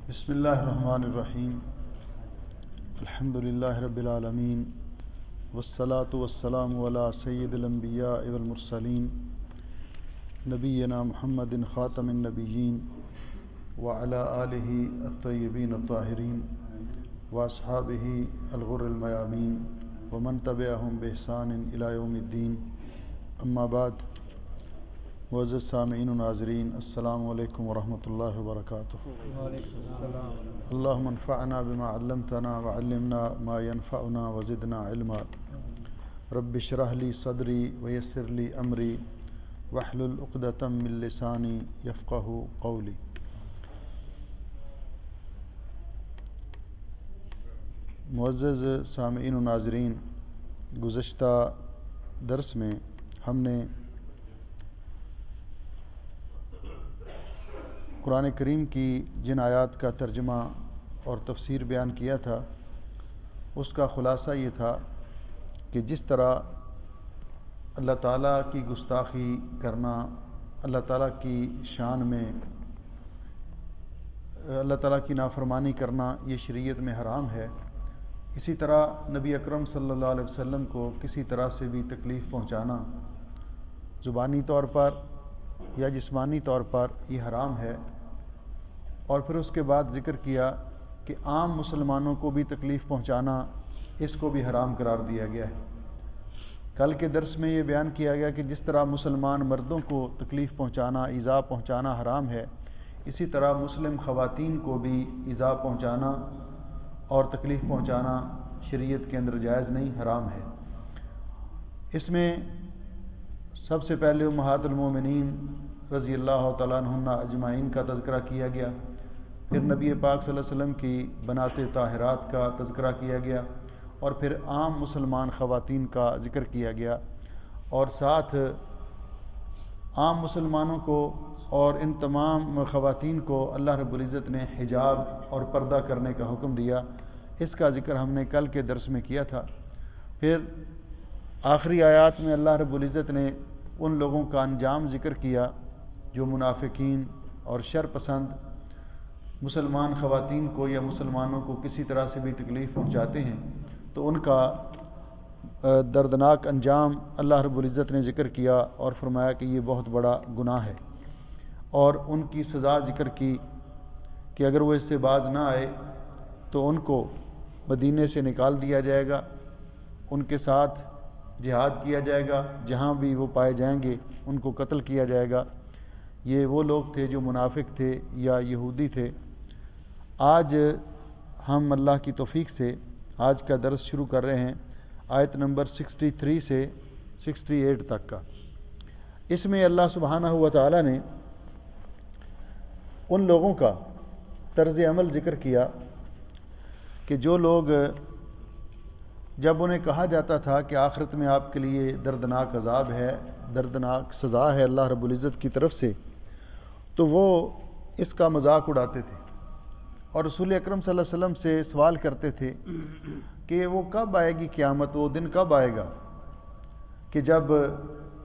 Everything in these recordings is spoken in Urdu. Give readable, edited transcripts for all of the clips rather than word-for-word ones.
بسم اللہ الرحمن الرحیم الحمد للہ رب العالمین والصلاة والسلام علی سید الانبیاء والمرسلین نبینا محمد خاتم النبیین وعلی آلہ الطیبین الطاہرین واصحابہ الغر المیامین ومن تبعہم بإحسان الی یوم الدین اما بعد معزز سامعین و ناظرین السلام علیکم ورحمۃ اللہ وبرکاتہ۔ اللہم انفعنا بما علمتنا وعلمنا ما ينفعنا وزدنا علما رب اشرح لی صدری ویسر لی امری واحلل عقدۃ من لسانی یفقہوا قولی۔ معزز سامعین و ناظرین، گزشتہ درس میں ہم نے قرآن کریم کی جن آیات کا ترجمہ اور تفسیر بیان کیا تھا، اس کا خلاصہ یہ تھا کہ جس طرح اللہ تعالیٰ کی گستاخی کرنا، اللہ تعالیٰ کی شان میں اللہ تعالیٰ کی نافرمانی کرنا یہ شریعت میں حرام ہے، اسی طرح نبی اکرم صلی اللہ علیہ وسلم کو کسی طرح سے بھی تکلیف پہنچانا زبانی طور پر یا جسمانی طور پر یہ حرام ہے۔ اور پھر اس کے بعد ذکر کیا کہ عام مسلمانوں کو بھی تکلیف پہنچانا اس کو بھی حرام قرار دیا گیا ہے۔ کل کے درس میں یہ بیان کیا گیا کہ جس طرح مسلمان مردوں کو تکلیف پہنچانا، ایذا پہنچانا حرام ہے، اسی طرح مسلم خواتین کو بھی ایذا پہنچانا اور تکلیف پہنچانا شریعت کے اندر جائز نہیں، حرام ہے۔ اس میں سب سے پہلے امہات المومنین رضی اللہ تعالیٰ عنہن اجمعین کا تذکرہ کیا گیا، پھر نبی پاک صلی اللہ علیہ وسلم کی بنات طاہرات کا تذکرہ کیا گیا، اور پھر عام مسلمان خواتین کا ذکر کیا گیا، اور ساتھ عام مسلمانوں کو اور ان تمام خواتین کو اللہ رب العزت نے حجاب اور پردہ کرنے کا حکم دیا، اس کا ذکر ہم نے کل کے درس میں کیا تھا۔ پھر آخری آیات میں اللہ رب العزت نے ان لوگوں کا انجام ذکر کیا جو منافقین اور شر پسند مسلمان خواتین کو یا مسلمانوں کو کسی طرح سے بھی تکلیف پہنچاتے ہیں، تو ان کا دردناک انجام اللہ رب العزت نے ذکر کیا اور فرمایا کہ یہ بہت بڑا گناہ ہے، اور ان کی سزا ذکر کی کہ اگر وہ اس سے باز نہ آئے تو ان کو مدینے سے نکال دیا جائے گا، ان کے ساتھ جہاد کیا جائے گا، جہاں بھی وہ پائے جائیں گے ان کو قتل کیا جائے گا۔ یہ وہ لوگ تھے جو منافق تھے یا یہودی تھے۔ آج ہم اللہ کی توفیق سے آج کا درس شروع کر رہے ہیں آیت نمبر 63 سے 68 تک کا۔ اس میں اللہ سبحانہ و تعالیٰ نے ان لوگوں کا طرز عمل ذکر کیا کہ جو لوگ جب انہیں کہا جاتا تھا کہ آخرت میں آپ کے لیے دردناک عذاب ہے، دردناک سزا ہے اللہ رب العزت کی طرف سے، تو وہ اس کا مذاق اڑاتے تھے اور رسول اکرم صلی اللہ علیہ وسلم سے سوال کرتے تھے کہ وہ کب آئے گی قیامت، وہ دن کب آئے گا کہ جب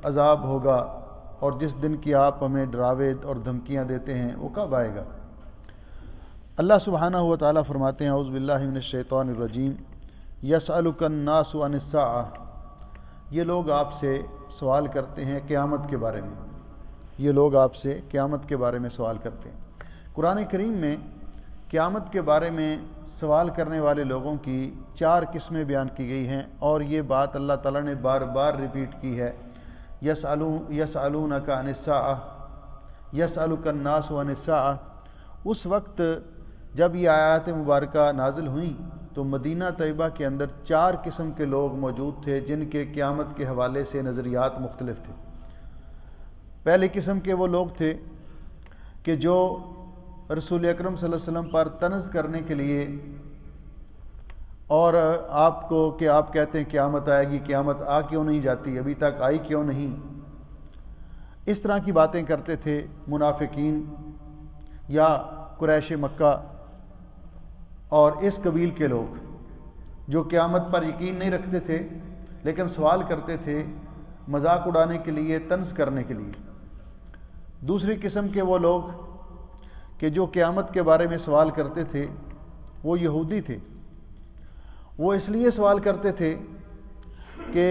عذاب ہوگا، اور جس دن کی آپ ہمیں ڈراوے اور دھمکیاں دیتے ہیں وہ کب آئے گا۔ اللہ سبحانہ و تعالیٰ فرماتے ہیں اعوذ باللہ من الشیطان الرجیم یسألک الناس عن الساعہ، یہ لوگ آپ سے سوال کرتے ہیں قیامت کے بارے میں، یہ لوگ آپ سے قیامت کے بارے میں سوال کرتے ہیں۔ قرآن کریم میں قیامت کے بارے میں سوال کرنے والے لوگوں کی 4 قسمیں بیان کی گئی ہیں، اور یہ بات اللہ تعالیٰ نے بار بار ریپیٹ کی ہے۔ یسألونک عن الساعہ، یسألک الناس عن الساعہ۔ اس وقت جب یہ آیات مبارکہ نازل ہوئیں تو مدینہ طیبہ کے اندر 4 قسم کے لوگ موجود تھے جن کے قیامت کے حوالے سے نظریات مختلف تھے۔ پہلی قسم کے وہ لوگ تھے کہ جو رسول اکرم صلی اللہ علیہ وسلم پر طنز کرنے کے لیے اور آپ کو کہ آپ کہتے ہیں قیامت آئے گی، قیامت آ کیوں نہیں جاتی، ابھی تک آئی کیوں نہیں، اس طرح کی باتیں کرتے تھے منافقین یا قریش مکہ اور اس قبیل کے لوگ جو قیامت پر یقین نہیں رکھتے تھے لیکن سوال کرتے تھے مذاق اڑانے کے لیے، طنز کرنے کے لیے۔ دوسری قسم کے وہ لوگ کہ جو قیامت کے بارے میں سوال کرتے تھے وہ یہودی تھے۔ وہ اس لیے سوال کرتے تھے کہ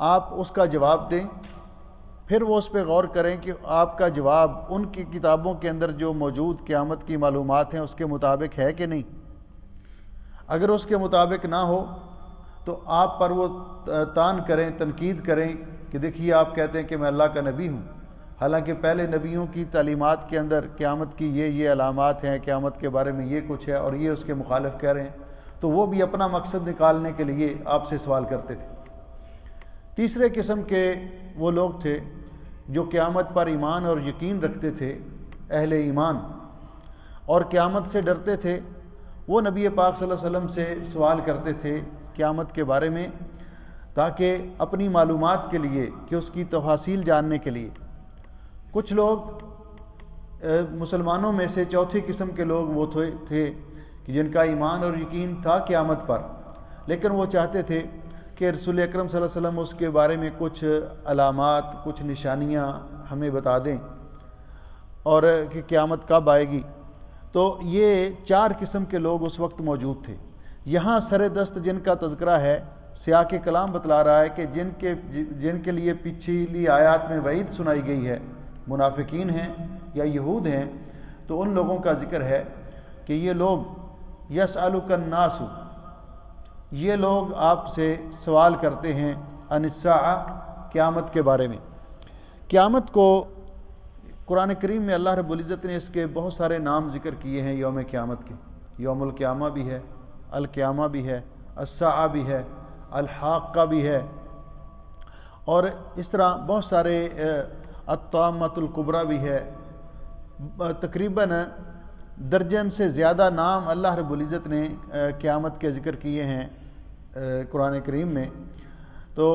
آپ اس کا جواب دیں، پھر وہ اس پہ غور کریں کہ آپ کا جواب ان کی کتابوں کے اندر جو موجود قیامت کی معلومات ہیں اس کے مطابق ہے کہ نہیں۔ اگر اس کے مطابق نہ ہو تو آپ پر وہ تان کریں، تنقید کریں کہ دیکھیے آپ کہتے ہیں کہ میں اللہ کا نبی ہوں، حالانکہ پہلے نبیوں کی تعلیمات کے اندر قیامت کی یہ علامات ہیں، قیامت کے بارے میں یہ کچھ ہے، اور یہ اس کے مخالف کہہ رہے ہیں۔ تو وہ بھی اپنا مقصد نکالنے کے لیے آپ سے سوال کرتے تھے۔ تیسرے قسم کے وہ لوگ تھے جو قیامت پر ایمان اور یقین رکھتے تھے، اہل ایمان، اور قیامت سے ڈرتے تھے۔ وہ نبی پاک صلی اللہ علیہ وسلم سے سوال کرتے تھے قیامت کے بارے میں، تاکہ اپنی معلومات کے لیے، کہ اس کی تفاصیل جاننے کے لیے۔ کچھ لوگ مسلمانوں میں سے چوتھی قسم کے لوگ وہ تھے کہ جن کا ایمان اور یقین تھا قیامت پر، لیکن وہ چاہتے تھے کہ رسول اکرم صلی اللہ علیہ وسلم اس کے بارے میں کچھ علامات، کچھ نشانیاں ہمیں بتا دیں، اور کہ قیامت کب آئے گی۔ تو یہ 4 قسم کے لوگ اس وقت موجود تھے۔ یہاں سر دست جن کا تذکرہ ہے، سیاق کلام بتلا رہا ہے کہ جن کے لیے پچھلی آیات میں وعید سنائی گئی ہے، منافقین ہیں یا یہود ہیں، تو ان لوگوں کا ذکر ہے کہ یہ لوگ یسألک الناس، یہ لوگ آپ سے سوال کرتے ہیں عن الساعہ، قیامت کے بارے میں۔ قیامت کو قرآن کریم میں اللہ رب العزت نے اس کے بہت سارے نام ذکر کیے ہیں یوم قیامت کے۔ یوم القیامہ بھی ہے، القیامہ بھی ہے، الساعہ بھی ہے، الحاقہ بھی ہے، اور اس طرح بہت سارے، الطامۃ الکبریٰ بھی ہے۔ تقریباً درجن سے زیادہ نام اللہ رب العزت نے قیامت کے ذکر کیے ہیں قرآن کریم میں۔ تو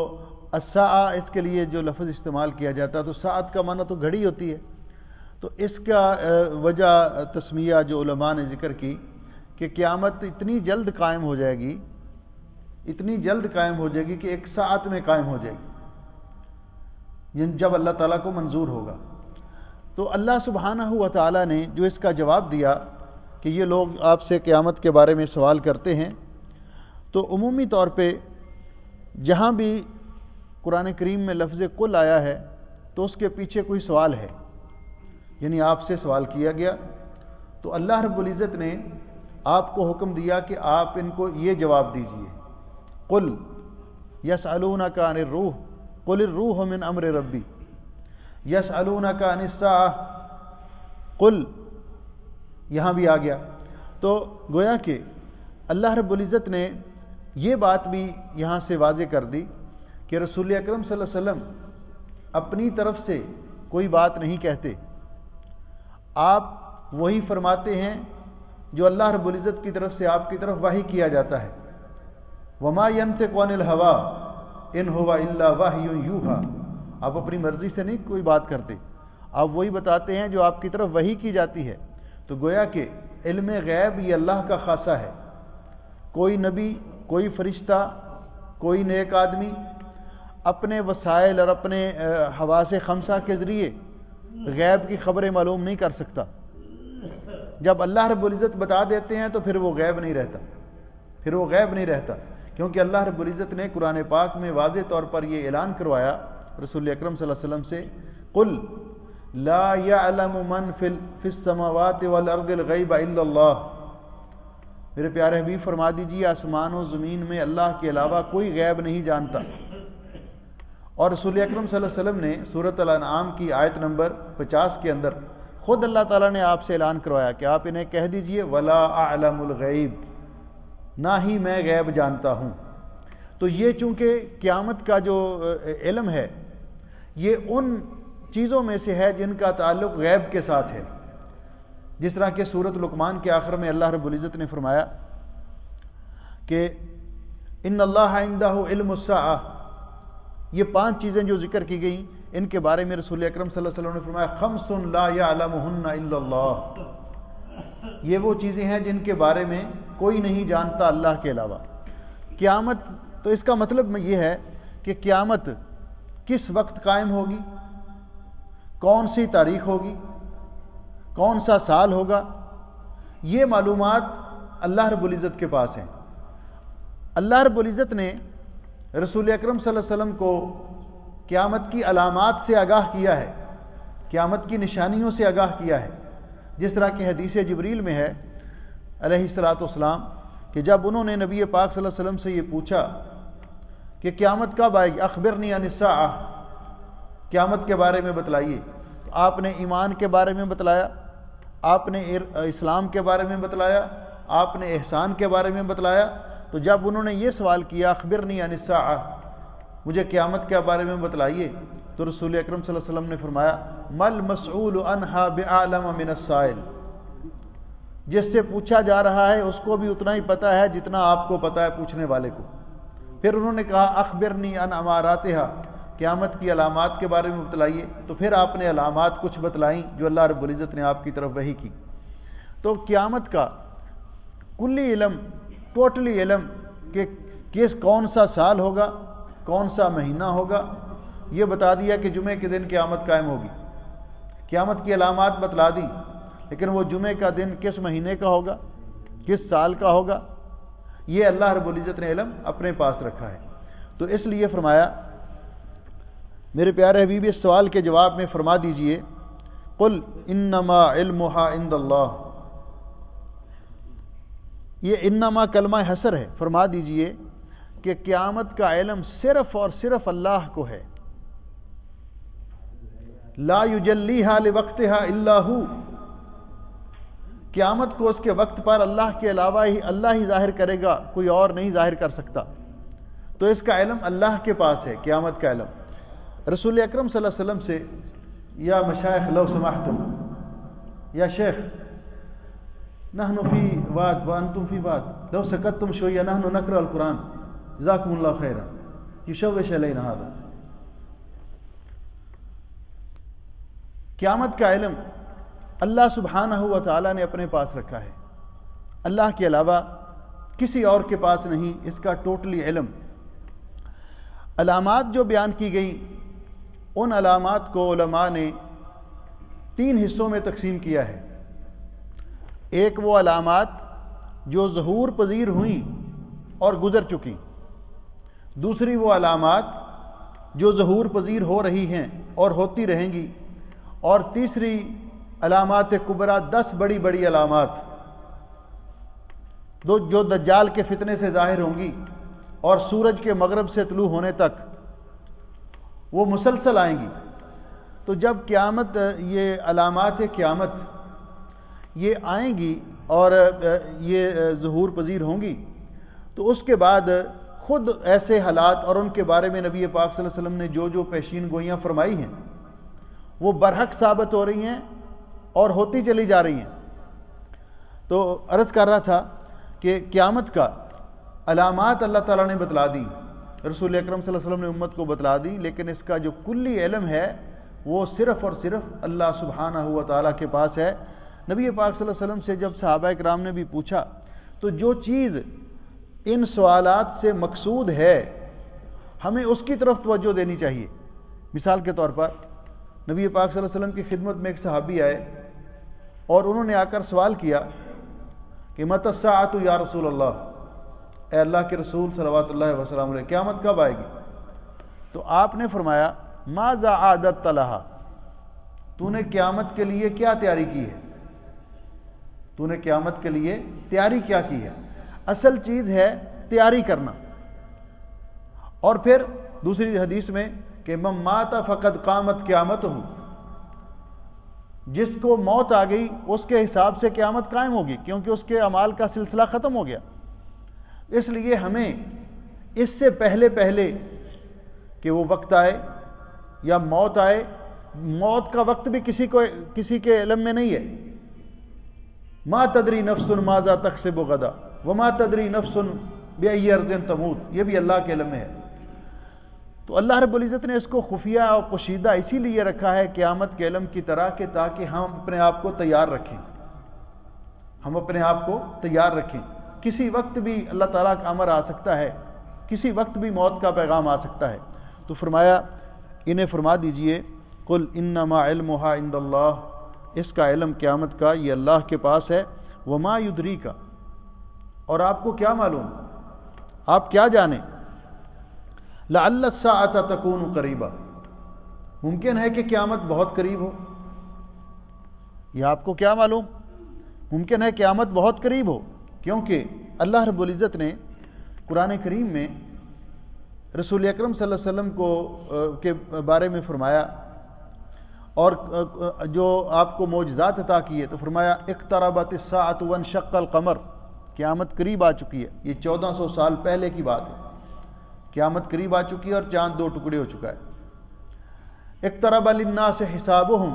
الساعہ اس کے لیے جو لفظ استعمال کیا جاتا ہے، تو ساعت کا معنی تو گھڑی ہوتی ہے، تو اس کا وجہ تسمیہ جو علماء نے ذکر کی کہ قیامت اتنی جلد قائم ہو جائے گی، اتنی جلد قائم ہو جائے گی کہ 1 ساعت میں قائم ہو جائے گی، جب اللہ تعالیٰ کو منظور ہوگا۔ تو اللہ سبحانہ و تعالیٰ نے جو اس کا جواب دیا کہ یہ لوگ آپ سے قیامت کے بارے میں سوال کرتے ہیں، تو عمومی طور پہ جہاں بھی قرآن کریم میں لفظ قل آیا ہے تو اس کے پیچھے کوئی سوال ہے، یعنی آپ سے سوال کیا گیا، تو اللہ رب العزت نے آپ کو حکم دیا کہ آپ ان کو یہ جواب دیجئے، قل یسألونک عن الروح قل الروح من امر ربی، یسألونک عن الساعہ قل، یہاں بھی آ گیا۔ تو گویا کہ اللہ رب العزت نے یہ بات بھی یہاں سے واضح کر دی کہ رسول اکرم صلی اللہ علیہ وسلم اپنی طرف سے کوئی بات نہیں کہتے، آپ وہی فرماتے ہیں جو اللہ رب العزت کی طرف سے آپ کی طرف وحی کیا جاتا ہے۔ وما ينطق عن الهوى ان هو الا وحی یوحى، آپ اپنی مرضی سے نہیں کوئی بات کرتے، آپ وہی بتاتے ہیں جو آپ کی طرف وحی کی جاتی ہے۔ تو گویا کہ علم غیب یہ اللہ کا خاصہ ہے، کوئی نبی، کوئی فرشتہ، کوئی نیک آدمی اپنے وسائل اور اپنے حواس خمسہ کے ذریعے غیب کی خبریں معلوم نہیں کر سکتا۔ جب اللہ رب العزت بتا دیتے ہیں تو پھر وہ غیب نہیں رہتا، پھر وہ غیب نہیں رہتا، کیونکہ اللہ رب العزت نے قرآن پاک میں واضح طور پر یہ اعلان کروایا رسول اکرم صلی اللہ علیہ وسلم سے، قل لا يعلم من في السماوات والارض الغیب الا اللہ، میرے پیارے حبیب فرما دیجیے آسمان و زمین میں اللہ کے علاوہ کوئی غیب نہیں جانتا۔ اور رسول اکرم صلی اللہ علیہ وسلم نے سورۃ الانعام کی آیت نمبر 50 کے اندر خود اللہ تعالیٰ نے آپ سے اعلان کروایا کہ آپ انہیں کہہ دیجئے ولا اعلم الغیب، نہ ہی میں غیب جانتا ہوں۔ تو یہ چونکہ قیامت کا جو علم ہے یہ ان چیزوں میں سے ہے جن کا تعلق غیب کے ساتھ ہے، جس طرح کہ سورۃ لقمان کے آخر میں اللہ رب العزت نے فرمایا کہ ان اللہ عندہ علم الساعہ، یہ 5 چیزیں جو ذکر کی گئیں ان کے بارے میں رسول اکرم صلی اللہ علیہ وسلم نے فرمایا خمس لا یعلمہن الا اللہ، یہ وہ چیزیں ہیں جن کے بارے میں کوئی نہیں جانتا اللہ کے علاوہ۔ قیامت، تو اس کا مطلب یہ ہے کہ قیامت کس وقت قائم ہوگی، کون سی تاریخ ہوگی، کون سا سال ہوگا، یہ معلومات اللہ رب العزت کے پاس ہیں۔ اللہ رب العزت نے رسول اکرم صلی اللہ علیہ وسلم کو قیامت کی علامات سے آگاہ کیا ہے، قیامت کی نشانیوں سے آگاہ کیا ہے، جس طرح کہ حدیث جبریل میں ہے علیہ الصلاۃ والسلام کہ جب انہوں نے نبی پاک صلی اللہ علیہ وسلم سے یہ پوچھا کہ قیامت کب آئے گی، اخبرنی عن الساعہ، قیامت کے بارے میں بتلائیے، تو آپ نے ایمان کے بارے میں بتلایا، آپ نے اسلام کے بارے میں بتلایا، آپ نے احسان کے بارے میں بتلایا۔ تو جب انہوں نے یہ سوال کیا اخبرنی عن الساعہ، مجھے قیامت کے بارے میں بتلائیے، تو رسول اکرم صلی اللہ علیہ وسلم نے فرمایا مل مسئول عنہا بعلم من السائل، جس سے پوچھا جا رہا ہے اس کو بھی اتنا ہی پتہ ہے جتنا آپ کو پتہ ہے پوچھنے والے کو۔ پھر انہوں نے کہا اخبرنی عن اماراتہا، قیامت کی علامات کے بارے میں بتلائیے، تو پھر آپ نے علامات کچھ بتلائیں جو اللہ رب العزت نے آپ کی طرف وحی کی۔ تو قیامت کا کلی علم، ٹوٹلی علم کہ کون سا سال ہوگا، کون سا مہینہ ہوگا، یہ بتا دیا کہ جمعے کے دن قیامت قائم ہوگی، قیامت کی علامات بتلا دی، لیکن وہ جمعے کا دن کس مہینے کا ہوگا، کس سال کا ہوگا، یہ اللہ رب العزت نے علم اپنے پاس رکھا ہے۔ تو اس لیے فرمایا میرے پیارے حبیب اس سوال کے جواب میں فرما دیجئے قل انما علمها عند اللہ، یہ انما کلمہ حصر ہے، فرما دیجئے کہ قیامت کا علم صرف اور صرف اللہ کو ہے، لا یجلیہا لوقتہا الا ہو، قیامت کو اس کے وقت پر اللہ کے علاوہ ہی اللہ ہی ظاہر کرے گا، کوئی اور نہیں ظاہر کر سکتا۔ تو اس کا علم اللہ کے پاس ہے، قیامت کا علم۔ رسول اکرم صلی اللہ علیہ وسلم سے یا مشائخ لو سمحتم، یا شیخ نحن فی واد وانتم فی واد لو سکتتم شویہ نحن نقرأ القرآن جزاکم اللہ خیرا یشوش علینا ھذا۔ قیامت کا علم اللہ سبحانہ و تعالیٰ نے اپنے پاس رکھا ہے، اللہ کے علاوہ کسی اور کے پاس نہیں اس کا ٹوٹلی علم۔ علامات جو بیان کی گئیں ان علامات کو علماء نے 3 حصوں میں تقسیم کیا ہے۔ ایک وہ علامات جو ظہور پذیر ہوئیں اور گزر چکیں، دوسری وہ علامات جو ظہور پذیر ہو رہی ہیں اور ہوتی رہیں گی، اور تیسری علامات کبریٰ 10 بڑی بڑی علامات جو دجال کے فتنے سے ظاہر ہوں گی اور سورج کے مغرب سے طلوع ہونے تک وہ مسلسل آئیں گی۔ تو جب قیامت، یہ علامات قیامت یہ آئیں گی اور یہ ظہور پذیر ہوں گی، تو اس کے بعد خود ایسے حالات اور ان کے بارے میں نبی پاک صلی اللہ علیہ وسلم نے جو پیشین گوئیاں فرمائی ہیں وہ برحق ثابت ہو رہی ہیں اور ہوتی چلی جا رہی ہیں۔ تو عرض کر رہا تھا کہ قیامت کا علامات اللہ تعالیٰ نے بتلا دی، رسول اکرم صلی اللہ علیہ وسلم نے امت کو بتلا دی، لیکن اس کا جو کلی علم ہے وہ صرف اور صرف اللہ سبحانہ و تعالیٰ کے پاس ہے۔ نبی پاک صلی اللہ علیہ وسلم سے جب صحابہ کرام نے بھی پوچھا تو جو چیز ان سوالات سے مقصود ہے ہمیں اس کی طرف توجہ دینی چاہیے۔ مثال کے طور پر نبی پاک صلی اللہ علیہ وسلم کی خدمت میں ایک صحابی آئے اور انہوں نے آ کر سوال کیا کہ متی الساعۃ یا رسول اللہ، اے اللہ کے رسول صلوات اللہ وسلم علیہ، قیامت کب آئے گی؟ تو آپ نے فرمایا ماذا اعددت لہا، تو نے قیامت کے لیے کیا تیاری کی ہے، تو نے قیامت کے لیے تیاری کیا کی ہے۔ اصل چیز ہے تیاری کرنا۔ اور پھر دوسری حدیث میں کہ من مات فقد قامت قیامتہ، جس کو موت آ گئی اس کے حساب سے قیامت قائم ہوگی، کیونکہ اس کے اعمال کا سلسلہ ختم ہو گیا۔ اس لیے ہمیں اس سے پہلے کہ وہ وقت آئے یا موت آئے، موت کا وقت بھی کسی کے علم میں نہیں ہے۔ ما تدری نفس ماذا تکسب غدا وما تدری نفس بأی ارض تموت، یہ بھی اللہ کے علم میں ہے۔ تو اللہ رب العزت نے اس کو خفیہ اور پوشیدہ اسی لیے رکھا ہے قیامت کے علم کی طرح کہ تاکہ ہم اپنے آپ کو تیار رکھیں، ہم اپنے آپ کو تیار رکھیں۔ کسی وقت بھی اللہ تعالیٰ کا امر آ سکتا ہے، کسی وقت بھی موت کا پیغام آ سکتا ہے۔ تو فرمایا انہیں فرما دیجئے قل انما علمها عند اللہ، اس کا علم قیامت کا یہ اللہ کے پاس ہے، وما یدری کا، اور آپ کو کیا معلوم، آپ کیا جانیں، لعل الساعۃ تکون قریبا، ممکن ہے کہ قیامت بہت قریب ہو، یہ آپ کو کیا معلوم، ممکن ہے قیامت بہت قریب ہو، کیونکہ اللہ رب العزت نے قرآن کریم میں رسول اکرم صلی اللہ علیہ وسلم کے بارے میں فرمایا، اور جو آپ کو معجزات عطا کیے تو فرمایا اقتربت الساعۃ وانشق القمر، قیامت قریب آ چکی ہے، یہ 1400 سال پہلے کی بات ہے، قیامت قریب آ چکی ہے اور چاند 2 ٹکڑے ہو چکا ہے، اقترب للناس حسابهم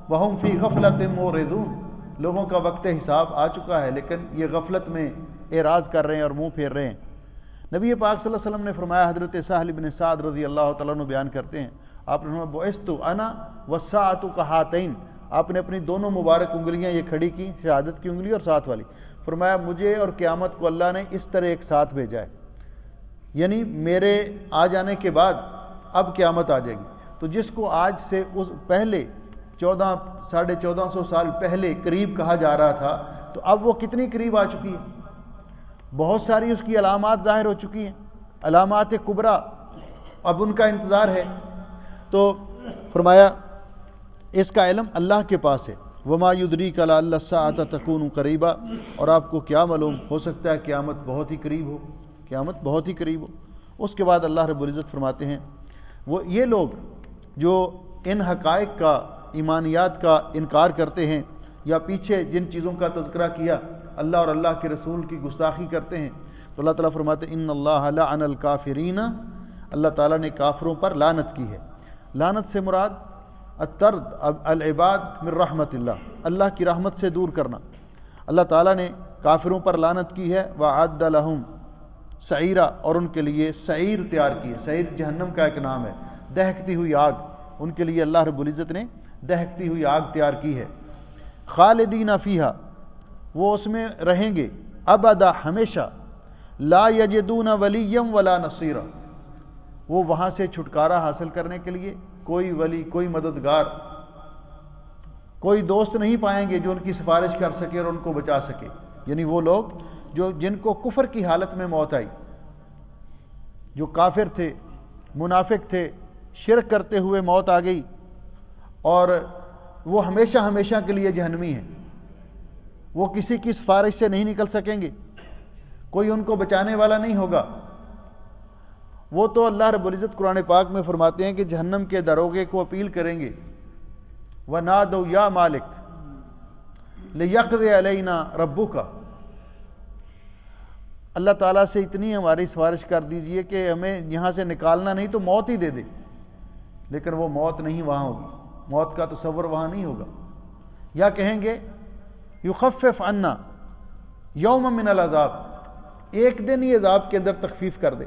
وهم فی غفلۃ معرضون، لوگوں کا وقت حساب آ چکا ہے لیکن یہ غفلت میں اعراض کر رہے ہیں اور منہ پھیر رہے ہیں۔ نبی پاک صلی اللہ علیہ وسلم نے فرمایا، حضرت سہل بن سعد رضی اللہ تعالیٰ عنہ بیان کرتے ہیں، آپ نے فرمایا بعثت انا والساعۃ کہاتین، آپ نے اپنی دونوں مبارک انگلیاں یہ کھڑی کی، شہادت کی انگلی اور ساتھ والی، فرمایا مجھے اور قیامت کو اللہ نے اس طرح ایک ساتھ بھیجا ہے، یعنی میرے آ جانے کے بعد اب قیامت آ جائے گی، تو جس کو آج سے اس پہلے 1450 سال پہلے قریب کہا جا رہا تھا، تو اب وہ کتنی قریب آ چکی ہے، بہت ساری اس کی علامات ظاہر ہو چکی ہیں، علامات کبریٰ، اب ان کا انتظار ہے۔ تو فرمایا اس کا علم اللہ کے پاس ہے، وما یدریک لعل الساعۃ تکون قریبا، اور آپ کو کیا معلوم، ہو سکتا ہے قیامت بہت ہی قریب ہو، قیامت بہت ہی قریب ہو۔ اس کے بعد اللہ رب العزت فرماتے ہیں وہ یہ لوگ جو ان حقائق کا، ایمانیات کا انکار کرتے ہیں، یا پیچھے جن چیزوں کا تذکرہ کیا اللہ اور اللہ کے رسول کی گستاخی کرتے ہیں، تو اللہ تعالیٰ فرماتے ہیں ان اللہ لعن الکافرین، اللہ تعالیٰ نے کافروں پر لعنت کی ہے۔ لعنت سے مراد الطرد العباد من رحمت اللہ، اللہ کی رحمت سے دور کرنا، اللہ تعالیٰ نے کافروں پر لعنت کی ہے۔ وَأَعَدَّ لَهُمْ سعیرہ، اور ان کے لیے سعیر تیار کی ہے، سعیر جہنم کا ایک نام ہے، دہکتی ہوئی آگ، ان کے لیے اللہ رب العزت نے دہکتی ہوئی آگ تیار کی ہے۔ خالدین فیہا، وہ اس میں رہیں گے ابدا، ہمیشہ، لا یجدون ولیا ولا نصیرا، وہ وہاں سے چھٹکارا حاصل کرنے کے لیے کوئی ولی، کوئی مددگار، کوئی دوست نہیں پائیں گے جو ان کی سفارش کر سکے اور ان کو بچا سکے، یعنی وہ لوگ جن کو کفر کی حالت میں موت آئی، جو کافر تھے، منافق تھے، شرک کرتے ہوئے موت آ گئی، اور وہ ہمیشہ ہمیشہ کے لیے جہنمی ہیں، وہ کسی کی سفارش سے نہیں نکل سکیں گے، کوئی ان کو بچانے والا نہیں ہوگا، وہ تو اللہ رب العزت قرآن پاک میں فرماتے ہیں کہ جہنم کے دروگے کو اپیل کریں گے، وَنَادَوْا يَا مَالِكَ لِيَقْضِيَ عَلَيْنَا رَبُّكَ، اللہ تعالیٰ سے اتنی ہماری سفارش کر دیجئے کہ ہمیں یہاں سے نکالنا نہیں تو موت ہی دے دے، لیکن وہ موت نہیں وہاں ہوگی، موت کا تصور وہاں نہیں ہوگا، یا کہیں گے یخفف عنا یوم من العذاب، ایک دن ہی عذاب کے اندر تخفیف کر دے،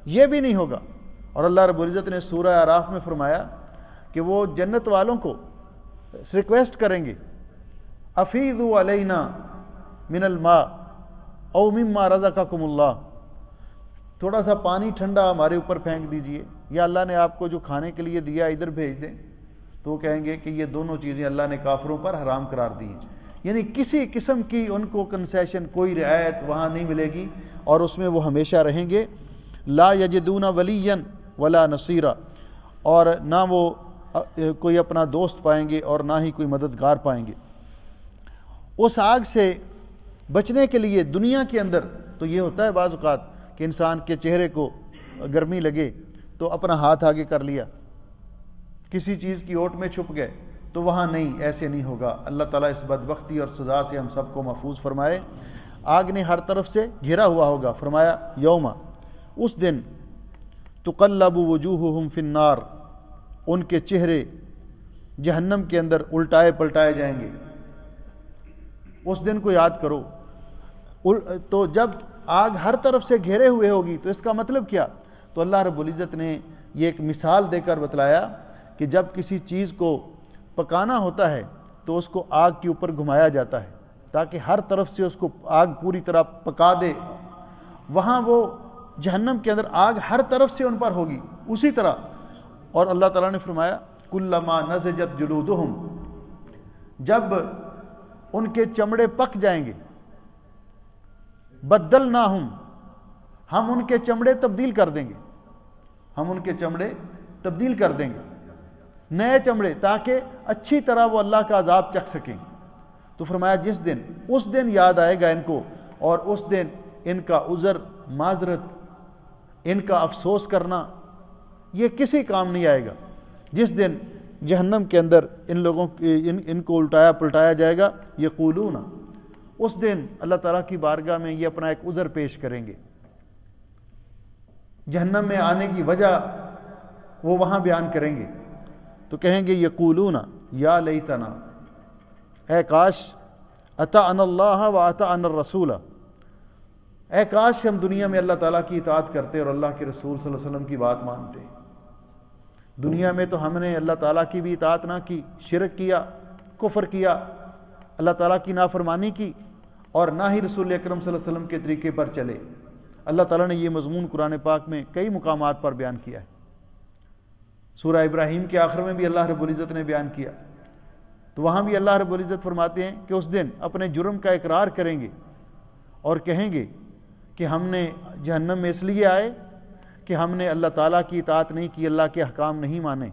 یہ بھی نہیں ہوگا۔ اور اللہ رب العزت نے سورہ اعراف میں فرمایا کہ وہ جنت والوں کو ریکویسٹ کریں گے افیضوا علینا من الماء او مما رزقکم اللہ، تھوڑا سا پانی ٹھنڈا ہمارے اوپر پھینک دیجئے، یا اللہ نے آپ کو جو کھانے کے لیے دیا ادھر بھیج دیں، تو وہ کہیں گے کہ یہ دونوں چیزیں اللہ نے کافروں پر حرام قرار دی ہیں، یعنی کسی قسم کی ان کو کنسیشن، کوئی رعایت وہاں نہیں ملے گی، اور اس میں وہ ہمیشہ رہیں گے۔ لا یجدون ولیا ولا نصیرا، اور نہ وہ کوئی اپنا دوست پائیں گے اور نہ ہی کوئی مددگار پائیں گے۔ اس آگ سے بچنے کے لیے دنیا کے اندر تو یہ ہوتا ہے بعض اوقات کہ انسان کے چہرے کو گرمی لگے تو اپنا ہاتھ آگے کر لیا، کسی چیز کی اوٹ میں چھپ گئے، تو وہاں نہیں، ایسے نہیں ہوگا۔ اللہ تعالیٰ اس بدبختی اور سزا سے ہم سب کو محفوظ فرمائے۔ آگ نے ہر طرف سے گھرا ہوا ہوگا، فرمایا یوما، اس دن تقلب وجوہہم فی النار، ان کے چہرے جہنم کے اندر الٹائے پلٹائے جائیں گے۔ اس دن کو یاد کرو، تو جب آگ ہر طرف سے گھیرے ہوئے ہوگی تو اس کا مطلب کیا؟ تو اللہ رب العزت نے یہ ایک مثال دے کر بتلایا کہ جب کسی چیز کو پکانا ہوتا ہے تو اس کو آگ کے اوپر گھمایا جاتا ہے تاکہ ہر طرف سے اس کو آگ پوری طرح پکا دے، وہاں وہ جہنم کے اندر آگ ہر طرف سے ان پر ہوگی اسی طرح۔ اور اللہ تعالیٰ نے فرمایا کلما نضجت جلودہم، جب ان کے چمڑے پک جائیں گے، بدلناہم، ہم ان کے چمڑے تبدیل کر دیں گے، ہم ان کے چمڑے تبدیل کر دیں گے، نئے چمڑے، تاکہ اچھی طرح وہ اللہ کا عذاب چکھ سکیں۔ تو فرمایا جس دن، اس دن یاد آئے گا ان کو، اور اس دن ان کا عذر، معذرت، ان کا افسوس کرنا یہ کسی کام نہیں آئے گا۔ جس دن جہنم کے اندر ان لوگوں ان کو الٹایا پلٹایا جائے گا، یقولون، اس دن اللہ تعالیٰ کی بارگاہ میں یہ اپنا ایک عذر پیش کریں گے، جہنم میں آنے کی وجہ وہ وہاں بیان کریں گے، تو کہیں گے یقولون یا لیتنا، اے کاش، اطعنا اللہ و اطعنا الرسول، اے کاش ہم دنیا میں اللہ تعالیٰ کی اطاعت کرتے اور اللہ کے رسول صلی اللہ علیہ وسلم کی بات مانتے۔ دنیا میں تو ہم نے اللہ تعالیٰ کی بھی اطاعت نہ کی، شرک کیا، کفر کیا، اللہ تعالیٰ کی نافرمانی کی، اور نہ ہی رسول اکرم صلی اللہ علیہ وسلم کے طریقے پر چلے۔ اللہ تعالیٰ نے یہ مضمون قرآن پاک میں کئی مقامات پر بیان کیا ہے۔ سورہ ابراہیم کے آخر میں بھی اللہ رب العزت نے بیان کیا، تو وہاں بھی اللہ رب العزت فرماتے ہیں کہ اس دن اپنے جرم کا اقرار کریں گے اور کہیں گے کہ ہم نے جہنم میں اس لیے آئے کہ ہم نے اللہ تعالیٰ کی اطاعت نہیں کی، اللہ کے احکام نہیں مانے۔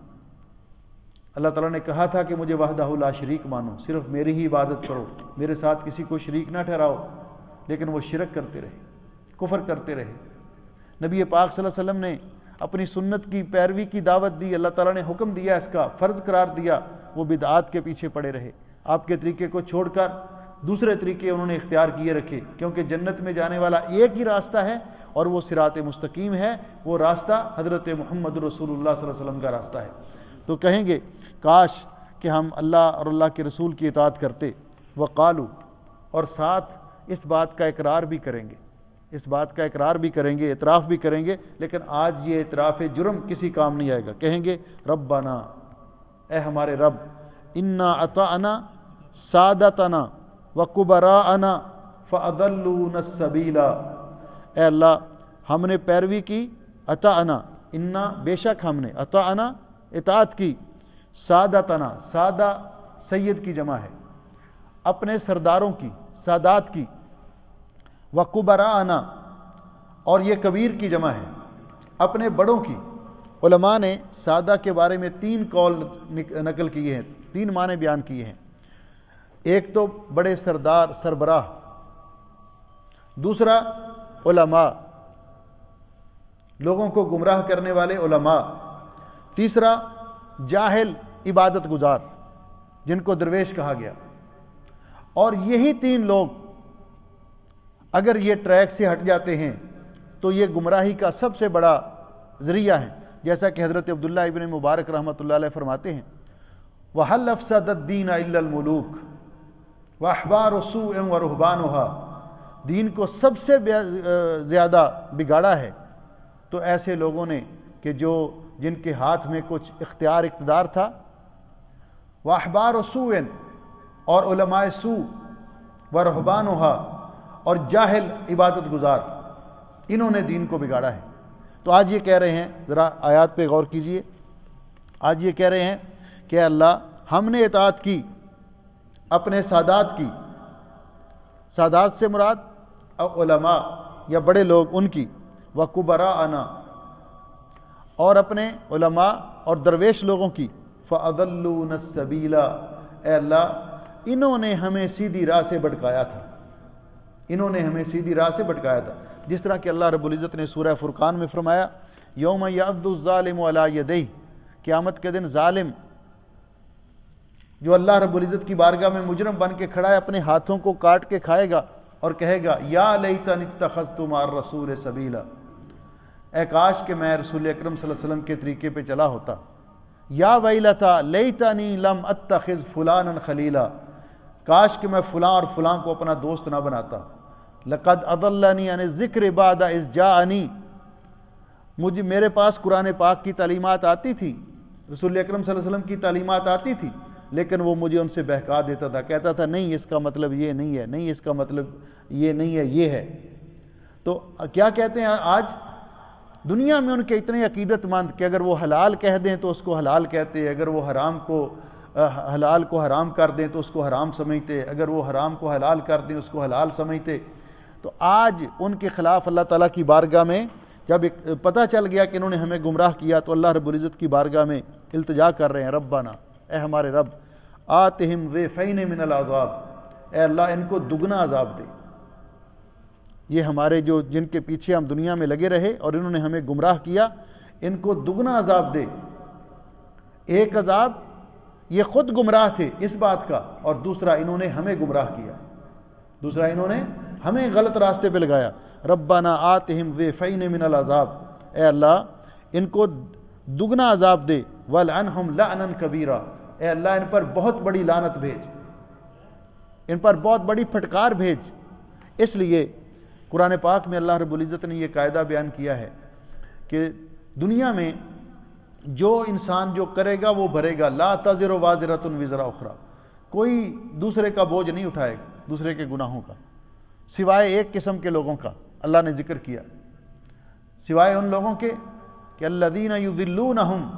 اللہ تعالیٰ نے کہا تھا کہ مجھے وحدہ لا شریک مانو، صرف میری ہی عبادت کرو، میرے ساتھ کسی کو شریک نہ ٹھہراؤ، لیکن وہ شرک کرتے رہے، کفر کرتے رہے۔ نبی پاک صلی اللہ علیہ وسلم نے اپنی سنت کی پیروی کی دعوت دی، اللہ تعالیٰ نے حکم دیا، اس کا فرض قرار دیا، وہ بدعات کے پیچھے پڑے رہے، آپ کے طریقے کو چھوڑ کر دوسرے طریقے انہوں نے اختیار کیے رکھے، کیونکہ جنت میں جانے والا ایک ہی راستہ ہے اور وہ صراط مستقیم ہے، وہ راستہ حضرت محمد رسول اللہ صلی اللہ علیہ وسلم کا راستہ ہے۔ تو کہیں گے کاش کہ ہم اللہ اور اللہ کے رسول کی اطاعت کرتے، وقالو، اور ساتھ اس بات کا اقرار بھی کریں گے، اس بات کا اقرار بھی کریں گے، اعتراف بھی کریں گے، لیکن آج یہ اعتراف جرم کسی کام نہیں آئے گا۔ کہیں گے ربنا، اے ہمارے رب، انا اطعنا سادتنا وکبراءنا فاضلونا السبیل، اے اللہ ہم نے پیروی کی، اطعنا، انا بے شک ہم نے، اطعنا اطاعت کی، سادتنا، سادہ سید کی جمع ہے، اپنے سرداروں کی، سادات کی، وکبراءنا، اور یہ کبیر کی جمع ہے، اپنے بڑوں کی۔ علماء نے سادہ کے بارے میں 3 قول نقل کیے ہیں، 3 معنی بیان کیے ہیں۔ ایک تو بڑے سردار، سربراہ، دوسرا علماء، لوگوں کو گمراہ کرنے والے علماء، تیسرا جاہل، عبادت گزار، جن کو درویش کہا گیا۔ اور یہی 3 لوگ اگر یہ ٹریک سے ہٹ جاتے ہیں تو یہ گمراہی کا سب سے بڑا ذریعہ ہے، جیسا کہ حضرت عبداللہ ابن مبارک رحمۃ اللہ علیہ فرماتے ہیں، وَهَلْ أَفْسَدَ الدِّينَ إِلَّا الْمُلُوكُ وَأَحْبَارُ سُوءٍ وَرُهْبَانُهَا، دین کو سب سے زیادہ بگاڑا ہے تو ایسے لوگوں نے کہ جن کے ہاتھ میں کچھ اختیار اقتدار تھا، وَأَحْبَارُ سُوءٍ، اور علماء سوء، وَرُهْبَانُهَا، اور جاہل عبادت گزار، انہوں نے دین کو بگاڑا ہے۔ تو آج یہ کہہ رہے ہیں، ذرا آیات پہ غور کیجئے، آج یہ کہہ رہے ہیں کہ اللہ ہم نے اطاعت کی اپنے سادات کی، سادات سے مراد علماء یا بڑے لوگ ان کی، وَكُبَرَاءَنَا، اور اپنے علماء اور درویش لوگوں کی، فَأَضَلُّونَ السَّبِيلَ، اے اللہ انہوں نے ہمیں سیدھی راہ سے بھٹکایا تھا، انہوں نے ہمیں سیدھی راہ سے بھٹکایا تھا۔ جس طرح کہ اللہ رب العزت نے سورہ فرقان میں فرمایا، یوم یعض الظالم علی یدیہ، قیامت کے دن ظالم جو اللہ رب العزت کی بارگاہ میں مجرم بن کے کھڑا ہے، اپنے ہاتھوں کو کاٹ کے کھائے گا اور کہے گا یا لیتنی اتخذت مع الرسول سبیلا، اے کاش کہ میں رسول اکرم صلی اللہ علیہ وسلم کے طریقے پہ چلا ہوتا، یا ویلتا لیتنی لم اتخذ فلانا خلیلا، کاش کہ میں فلاں اور فلاں کو اپنا دوست نہ بناتا، لقد اضلنی عن الذکر بعد اذ جاءنی، میرے پاس قرآن پاک کی تعلیمات آتی تھی، رسول اکرم صلی اللہ علیہ وسلم کی تعلیمات آتی تھی، لیکن وہ مجھے ان سے بہکا دیتا تھا، کہتا تھا نہیں اس کا مطلب یہ نہیں ہے، نہیں اس کا مطلب یہ نہیں ہے، یہ ہے۔ تو کیا کہتے ہیں آج دنیا میں ان کے اتنے عقیدت مند کہ اگر وہ حلال کہہ دیں تو اس کو حلال کہتے، اگر وہ حرام کو حلال کو حرام کر دیں تو اس کو حرام سمجھتے، اگر وہ حرام کو حلال کر دیں اس کو حلال سمجھتے۔ تو آج ان کے خلاف اللہ تعالیٰ کی بارگاہ میں جب پتہ چل گیا کہ انہوں نے ہمیں گمراہ کیا تو اللہ رب العزت کی بارگاہ میں التجا کر رہے ہیں، ربنا، اے ہمارے رب، آتہم ضعفین من العذاب، اے اللہ ان کو دگنا عذاب دے۔ یہ ہمارے جن کے پیچھے ہم دنیا میں لگے رہے اور انہوں نے ہمیں گمراہ کیا، ان کو دگنا عذاب دے۔ ایک عذاب یہ خود گمراہ تھے اس بات کا، اور دوسرا انہوں نے ہمیں گمراہ کیا، دوسرا انہوں نے ہمیں غلط راستے پہ لگایا۔ ربنا آتہم ضعفین من العذاب، اے اللہ ان کو دگنا عذاب دے، وَلْعَنْهُمْ لَعْنًا كَبِيرًا، اے اللہ ان پر بہت بڑی لعنت بھیج، ان پر بہت بڑی پھٹکار بھیج۔ اس لیے قرآن پاک میں اللہ رب العزت نے یہ قاعدہ بیان کیا ہے کہ دنیا میں جو انسان جو کرے گا وہ بھرے گا، لا تزر وازرۃ وزر اخری، کوئی دوسرے کا بوجھ نہیں اٹھائے گا دوسرے کے گناہوں کا، سوائے ایک قسم کے لوگوں کا اللہ نے ذکر کیا، سوائے ان لوگوں کے کہ الذین یضلونہم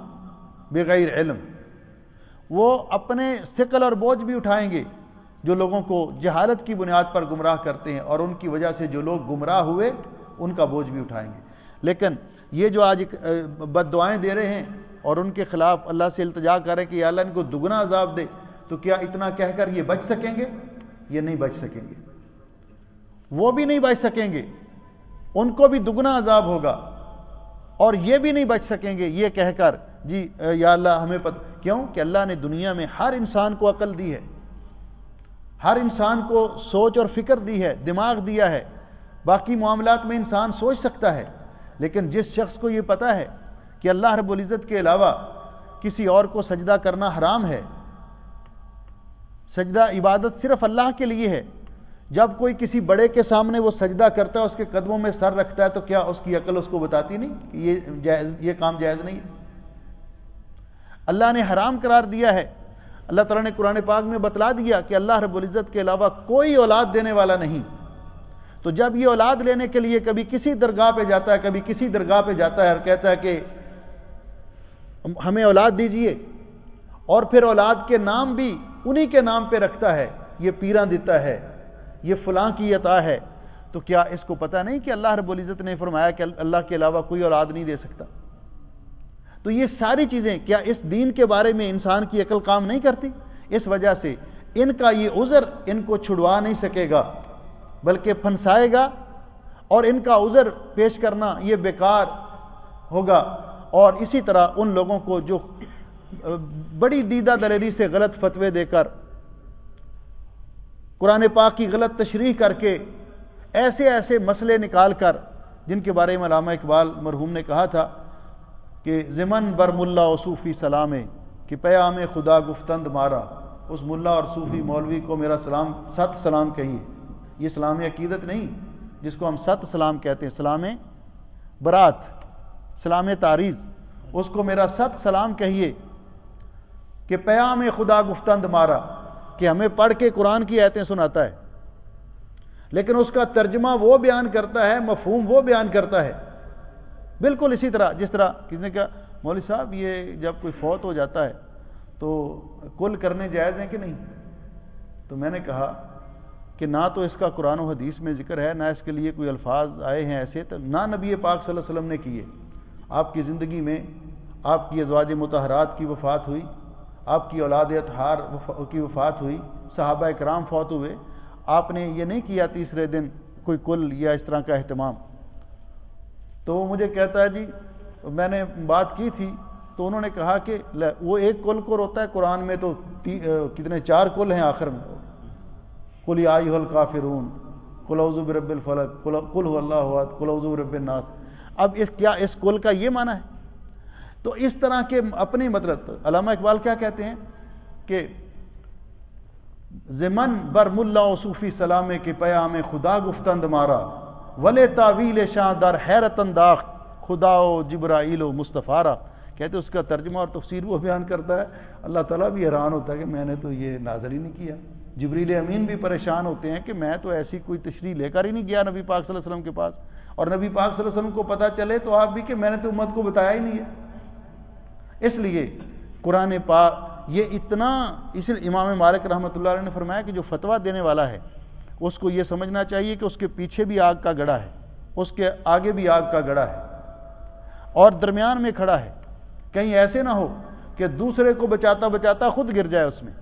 بغیر علم، وہ اپنے ثقل اور بوجھ بھی اٹھائیں گے جو لوگوں کو جہالت کی بنیاد پر گمراہ کرتے ہیں، اور ان کی وجہ سے جو لوگ گمراہ ہوئے ان کا بوجھ بھی اٹھائیں گے۔ لیکن یہ جو آج بد دعائیں دے رہے ہیں اور ان کے خلاف اللہ سے التجا کریں کہ یا اللہ ان کو دگنا عذاب دے، تو کیا اتنا کہہ کر یہ بچ سکیں گے؟ یہ نہیں بچ سکیں گے، وہ بھی نہیں بچ سکیں گے، ان کو بھی دگنا عذاب ہوگا، اور یہ بھی نہیں بچ سکیں گے یہ کہہ کر جی یا اللہ ہمیں کیوں کہ اللہ نے دنیا میں ہر انسان کو عقل دی ہے، ہر انسان کو سوچ اور فکر دی ہے، دماغ دیا ہے، باقی معاملات میں انسان سوچ سکتا ہے، لیکن جس شخص کو یہ پتہ ہے کہ اللہ رب العزت کے علاوہ کسی اور کو سجدہ کرنا حرام ہے، سجدہ عبادت صرف اللہ کے لیے ہے، جب کوئی کسی بڑے کے سامنے وہ سجدہ کرتا ہے، اس کے قدموں میں سر رکھتا ہے، تو کیا اس کی عقل اس کو بتاتی نہیں کہ یہ کام جائز نہیں ہے؟ اللہ نے حرام قرار دیا ہے۔ اللہ تعالیٰ نے قرآن پاک میں بتلا دیا کہ اللہ رب العزت کے علاوہ کوئی اولاد دینے والا نہیں، تو جب یہ اولاد لینے کے لیے کبھی کسی درگاہ پہ جاتا ہے، کبھی کسی درگاہ پہ جاتا ہے اور کہتا ہے کہ ہمیں اولاد دیجئے، اور پھر اولاد کے نام بھی انہی کے نام پہ رکھتا ہے، یہ پیراں دیتا ہے، یہ فلاں کی عطا ہے، تو کیا اس کو پتہ نہیں کہ اللہ رب العزت نے فرمایا کہ اللہ کے علاوہ کوئی اولاد نہیں دے سکتا؟ تو یہ ساری چیزیں کیا اس دین کے بارے میں انسان کی عقل کام نہیں کرتی؟ اس وجہ سے ان کا یہ عذر ان کو چھڑوا نہیں سکے گا، بلکہ پھنسائے گا، اور ان کا عذر پیش کرنا یہ بیکار ہوگا۔ اور اسی طرح ان لوگوں کو جو بڑی دیدہ دلیری سے غلط فتوے دے کر، قرآن پاک کی غلط تشریح کر کے، ایسے ایسے مسئلے نکال کر، جن کے بارے میں علامہ اقبال مرحوم نے کہا تھا کہ زمن بر ملا و صوفی سلامے کہ پیام خدا گفتند مارا، اس ملا اور صوفی مولوی کو میرا سلام، 7 سلام کہیے۔ یہ سلام عقیدت نہیں جس کو ہم 7 سلام کہتے ہیں، سلام برات، سلام تعریض، اس کو میرا 7 سلام کہیے کہ پیام خدا گفتند مارا، کہ ہمیں پڑھ کے قرآن کی آیتیں سناتا ہے، لیکن اس کا ترجمہ وہ بیان کرتا ہے، مفہوم وہ بیان کرتا ہے۔ بالکل اسی طرح جس طرح کسی نے کہا مولوی صاحب یہ جب کوئی فوت ہو جاتا ہے تو کل کرنے جائز ہیں کہ نہیں؟ تو میں نے کہا کہ نہ تو اس کا قرآن و حدیث میں ذکر ہے، نہ اس کے لیے کوئی الفاظ آئے ہیں ایسے، تو نہ نبی پاک صلی اللہ علیہ وسلم نے کیے۔ آپ کی زندگی میں آپ کی ازواج مطہرات کی وفات ہوئی، آپ کی اولاد اطہار کی وفات ہوئی، صحابہ کرام فوت ہوئے، آپ نے یہ نہیں کیا تیسرے دن کوئی کل یا اس طرح کا اہتمام۔ تو وہ مجھے کہتا ہے جی میں نے بات کی تھی، تو انہوں نے کہا کہ وہ ایک کل کو روتا ہے، قرآن میں تو کتنے 4 کل ہیں آخر میں، قل یا ایھا الکافرون، قل اعوذ برب الفلق، قل هو اللہ احد، قل اعوذ برب الناس۔ اب کیا اس کل کا یہ معنی ہے؟ تو اس طرح کے اپنی مطلب علامہ اقبال کیا کہتے ہیں کہ زمن بر ملا و صوفی سلامے کے پیام خدا گفتند مارا، ولے تعویل شاہ در حیرت انداخت خدا و جبرائیل و مصطفیٰ۔ کہتے اس کا ترجمہ اور تفسیر وہ بیان کرتا ہے، اللہ تعالیٰ بھی حیران ہوتا ہے کہ میں نے تو یہ نازل ہی نہیں کیا۔ جبریل امین بھی پریشان ہوتے ہیں کہ میں تو ایسی کوئی تشریح لے کر ہی نہیں گیا نبی پاک صلی اللہ علیہ وسلم کے پاس، اور نبی پاک صلی اللہ علیہ وسلم کو پتہ چلے تو آپ بھی کہ میں نے تو امت کو بتایا ہی نہیں ہے۔ اس لیے قرآن پاک یہ اتنا، اس لیے امام مالک رحمۃ اللہ علیہ نے فرمایا کہ جو فتویٰ دینے والا ہے اس کو یہ سمجھنا چاہیے کہ اس کے پیچھے بھی آگ کا گڑھا ہے، اس کے آگے بھی آگ کا گڑھا ہے اور درمیان میں کھڑا ہے، کہیں ایسے نہ ہو کہ دوسرے کو بچاتا بچاتا خود گر جائے اس میں۔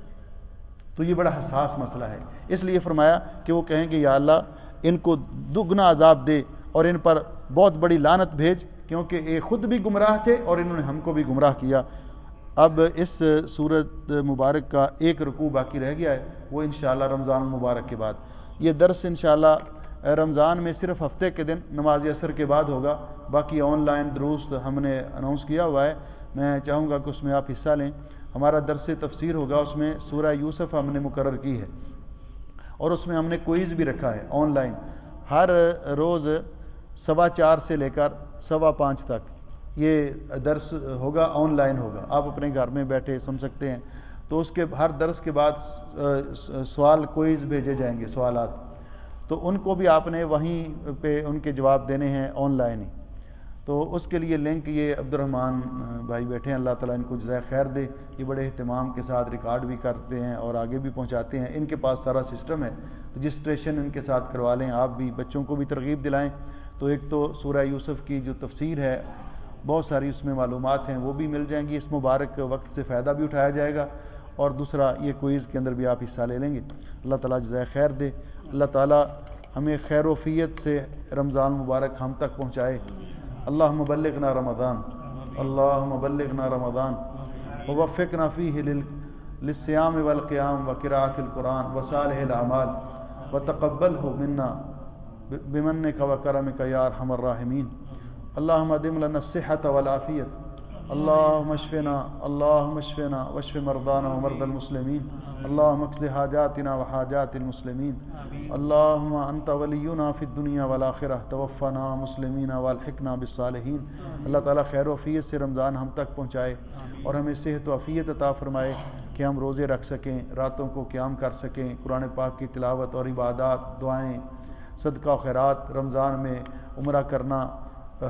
تو یہ بڑا حساس مسئلہ ہے، اس لیے فرمایا کہ وہ کہیں کہ یا اللہ ان کو دگنا عذاب دے اور ان پر بہت بڑی لعنت بھیج، کیونکہ یہ خود بھی گمراہ تھے اور انہوں نے ہم کو بھی گمراہ کیا۔ اب اس سورت مبارک کا ایک رکوع باقی رہ گیا ہے، وہ انشاءاللہ رمضان المبارک کے بعد۔ یہ درس انشاءاللہ رمضان میں صرف ہفتے کے دن نماز عصر کے بعد ہوگا، باقی آن لائن دروس ہم نے اناؤنس کیا ہوا ہے، میں چاہوں گا کہ اس میں آپ حصہ لیں۔ ہمارا درس تفسیر ہوگا، اس میں سورہ یوسف ہم نے مقرر کی ہے اور اس میں ہم نے کوئز بھی رکھا ہے آن لائن، ہر روز 4:15 سے لے کر 5:15 تک یہ درس ہوگا، آن لائن ہوگا، آپ اپنے گھر میں بیٹھے سن سکتے ہیں۔ تو اس کے ہر درس کے بعد سوال کوئز بھیجے جائیں گے، سوالات، تو ان کو بھی آپ نے وہیں پہ ان کے جواب دینے ہیں آن لائن ہی۔ تو اس کے لیے لنک یہ عبد الرحمن بھائی بیٹھے ہیں، اللہ تعالیٰ ان کو جزائے خیر دے، یہ بڑے اہتمام کے ساتھ ریکارڈ بھی کرتے ہیں اور آگے بھی پہنچاتے ہیں، ان کے پاس سارا سسٹم ہے، رجسٹریشن ان کے ساتھ کروا لیں، آپ بھی بچوں کو بھی ترغیب دلائیں۔ تو ایک تو سورہ یوسف کی جو تفسیر ہے بہت ساری اس میں معلومات ہیں، وہ بھی مل جائیں گی، اس مبارک وقت سے فائدہ بھی اٹھایا جائے گا، اور دوسرا یہ کوئز کے اندر بھی آپ حصہ لے لیں گے۔ اللہ تعالیٰ جزائے خیر دے، اللہ تعالیٰ ہمیں خیر و فیت سے رمضان مبارک ہم تک پہنچائے۔ اللہم بلغنا رمضان، اللہم بلغنا رمضان ووفقنا فیہ للصیام والقیام وقراءۃ القرآن وصالح الاعمال وتقبلہ منا بمنک وکرمک یا ارحم الراحمین۔ اللہم ادم لنا الصحۃ والعافیۃ، اللہم اشفنا، اللہم اشفنا واشف مرضانا ومرضى المسلمین، اللہم اقض حاجاتنا وحاجات المسلمین، اللہم انت ولینا فی الدنیا والآخرہ، توفنا مسلمین والحقنا بالصالحین۔ اللہ تعالیٰ خیر و عافیت سے رمضان ہم تک پہنچائے اور ہمیں صحت و عافیت عطا فرمائے کہ ہم روزے رکھ سکیں، راتوں کو قیام کر سکیں، قرآن پاک کی تلاوت اور عبادات، دعائیں، صدقہ و خیرات، رمضان میں عمرہ کرنا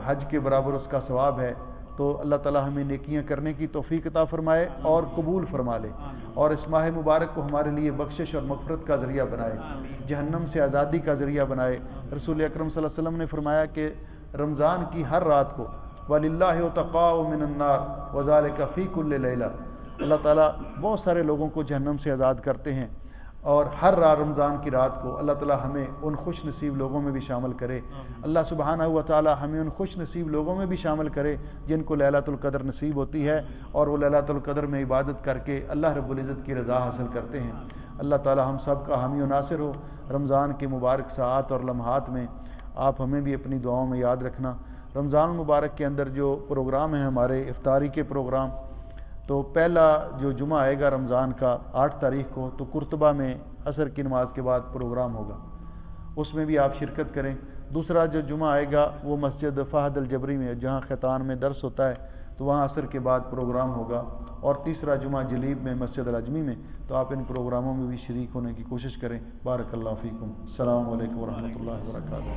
حج کے برابر اس کا ثواب ہے۔ تو اللہ تعالیٰ ہمیں نیکیاں کرنے کی توفیق عطا فرمائے اور قبول فرما لے، اور اس ماہ مبارک کو ہمارے لیے بخشش اور مغفرت کا ذریعہ بنائے، جہنم سے آزادی کا ذریعہ بنائے۔ رسول اکرم صلی اللہ علیہ وسلم نے فرمایا کہ رمضان کی ہر رات کو وَلِلَّهِ عُتَقَاءُ مِنَ النَّارِ وَذَلِكَ فِي كُلِّ لَيْلَةٍ، اللہ تعالیٰ بہت سارے لوگوں کو جہنم سے آزاد کرتے ہیں، اور ہر رمضان کی رات کو اللہ تعالیٰ ہمیں ان خوش نصیب لوگوں میں بھی شامل کرے۔ اللہ سبحانہ و تعالیٰ ہمیں ان خوش نصیب لوگوں میں بھی شامل کرے جن کو لیلۃ القدر نصیب ہوتی ہے اور وہ لیلۃ القدر میں عبادت کر کے اللہ رب العزت کی رضا حاصل کرتے ہیں۔ اللہ تعالیٰ ہم سب کا حامی و ناصر ہو۔ رمضان کے مبارک ساعات اور لمحات میں آپ ہمیں بھی اپنی دعاؤں میں یاد رکھنا۔ رمضان المبارک کے اندر جو پروگرام ہیں ہمارے افطاری کے پروگرام، تو پہلا جو جمعہ آئے گا رمضان کا 8 تاریخ کو، تو قرطبہ میں عصر کی نماز کے بعد پروگرام ہوگا، اس میں بھی آپ شرکت کریں۔ دوسرا جو جمعہ آئے گا وہ مسجد فہد الجبری میں، جہاں ختان میں درس ہوتا ہے، تو وہاں عصر کے بعد پروگرام ہوگا۔ اور تیسرا جمعہ جلیب میں مسجد العجمی میں، تو آپ ان پروگراموں میں بھی شریک ہونے کی کوشش کریں۔ بارک اللہ فیکم۔ السلام علیکم ورحمۃ اللہ وبرکاتہ۔